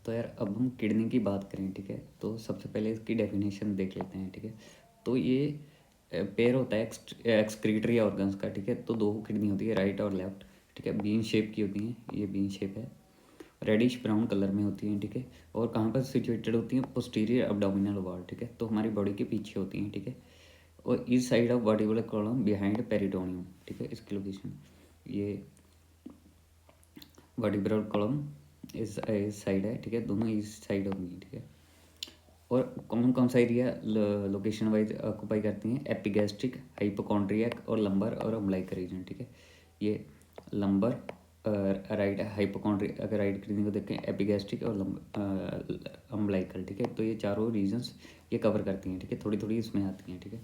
तो यार अब हम किडनी की बात करें, ठीक है, तो सबसे पहले इसकी डेफिनेशन देख लेते हैं, ठीक है। तो ये पेयर होता है एक्सक्रीटरी ऑर्गन्स का, ठीक है। तो दो किडनी होती है, राइट और लेफ्ट, ठीक है। बीन शेप की होती हैं, ये बीन शेप है, रेडिश ब्राउन कलर में होती हैं, ठीक है। और कहाँ पर सिचुएटेड होती हैं? पोस्टीरियर अब्डोमिनल वॉल, ठीक है। तो हमारी बॉडी के पीछे होती हैं, ठीक है। और इस side of vertebral column behind peritoneum, ठीक है। इसकी लोकेशन ये वर्टिब्रल कॉलम इस साइड है, ठीक है। दोनों इस साइड होंगी, ठीक है। और कौन कौन सा एरिया लोकेशन वाइज ऑक्यूपाई करती हैं? एपिगैस्ट्रिक, हाइपोकॉन्ड्रियक और लंबर और अम्बलाइकल रीजन, ठीक है। ये लंबर, राइट हाइपोकॉन्ड्रियक, अगर राइट किडनी को देखें, एपिगैस्ट्रिक और अम्बलाइकल, ठीक है। तो ये चारों रीजन्स ये कवर करती हैं, ठीक है। थोड़ी थोड़ी इसमें आती हैं, ठीक है।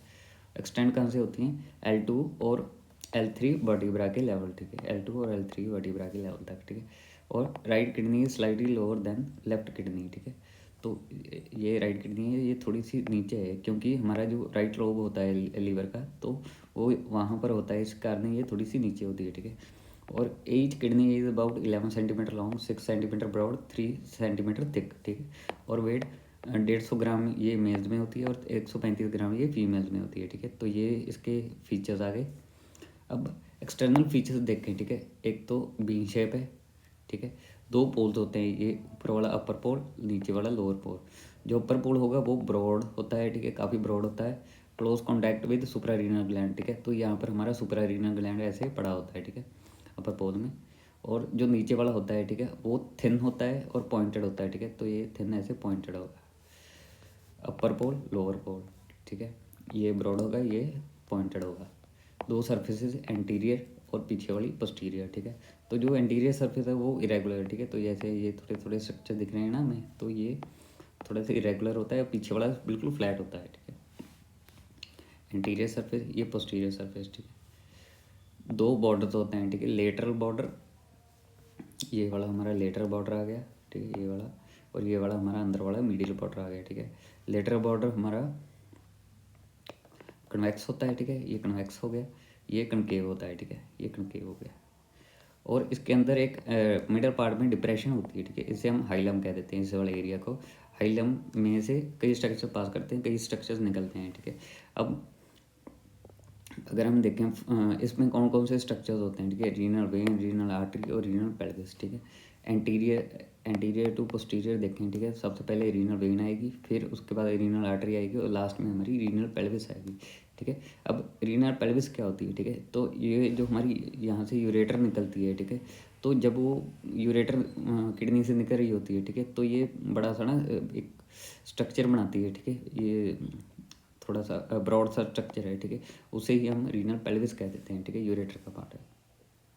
एक्सटेंड कहाँ से होती हैं? L2 और L3 वर्टिब्रा के लेवल, ठीक है। L2 और L3 वर्टिब्रा के लेवल तक, ठीक है। और right kidney is slightly lower than left kidney, ठीक है। तो ये राइट किडनी है, ये थोड़ी सी नीचे है, क्योंकि हमारा जो राइट लोब होता है लीवर का, तो वो वहाँ पर होता है, इस कारण ये थोड़ी सी नीचे होती है, ठीक है। और each kidney is about 11 centimetre long, 6 centimetre broad, 3 centimetre thick, ठीक है। और वेट 150 ग्राम ये मेल्स में होती है और 135 ग्राम ये फीमेल्स में होती है, ठीक है। तो ये इसके फीचर्स आ गए। अब एक्सटर्नल फीचर्स देखें, ठीक है। एक तो बी शेप है, ठीक है। दो पोल्स होते हैं, ये ऊपर वाला अपर पोल, नीचे वाला लोअर पोल। जो अपर पोल होगा वो ब्रॉड होता है, ठीक है, काफ़ी ब्रॉड होता है, close contact with suprarenal gland, ठीक है। तो यहाँ पर हमारा सुप्रारीनल ग्लैंड ऐसे पड़ा होता है, ठीक है, अपर पोल में। और जो नीचे वाला होता है, ठीक है, वो थिन होता है और पॉइंटेड होता है, ठीक है। तो ये थिन ऐसे पॉइंटेड होगा, अपर पोल लोअर पोल, ठीक है। ये ब्रॉड होगा, ये पॉइंटेड होगा। दो सरफेसेस एंटीरियर और पीछे वाली पोस्टीरियर, ठीक है। तो जो एंटीरियर सरफेस है वो इरेगुलर, ठीक है। तो जैसे ये थोड़े थोड़े स्ट्रक्चर दिख रहे हैं ना हमें, तो ये थोड़ा सा इरेगुलर होता है, पीछे वाला बिल्कुल फ्लैट होता है, ठीक है। एंटीरियर सरफेस, ये पोस्टीरियर सरफेस, ठीक है। दो बॉर्डर्स होते हैं, ठीक है। लेटरल बॉर्डर, ये वाला हमारा लेटरल बॉर्डर आ गया, ठीक है, ये वाला। और ये वाला हमारा अंदर वाला मीडियल बॉर्डर आ गया, ठीक है। लेटरल बॉर्डर हमारा कन्वेक्स होता है, ठीक है, ये कन्वेक्स हो गया। ये कनकेव होता है, ठीक है, ये कनकेव हो गया। और इसके अंदर एक मिडल पार्ट में डिप्रेशन होती है, ठीक है। इसे हम हाइलम कह देते हैं, इस वाले एरिया को। हाइलम में से कई स्ट्रक्चर पास करते हैं, कई स्ट्रक्चर्स निकलते हैं, ठीक है। अब अगर हम देखें इसमें कौन कौन से स्ट्रक्चर्स होते हैं, ठीक है। रीनल वेन, रीनल आर्टरी और रीनल पेल्विस, ठीक है। एंटीरियर टू पोस्टीरियर देखें, ठीक है। सबसे पहले रीनल वेन आएगी, फिर उसके बाद रीनल आर्टरी आएगी और लास्ट में हमारी रीनल पेल्विस आएगी, ठीक है। अब रीनल पेल्विस क्या होती है, ठीक है। तो ये जो हमारी यहाँ से यूरेटर निकलती है, ठीक है। तो जब वो यूरेटर किडनी से निकल रही होती है, ठीक है, तो ये बड़ा सा ना एक स्ट्रक्चर बनाती है, ठीक है। ये थोड़ा सा ब्रॉड सा स्ट्रक्चर है, ठीक है। उसे ही हम रीनल पेल्विस कह देते हैं, ठीक है, यूरेटर का पार्ट है।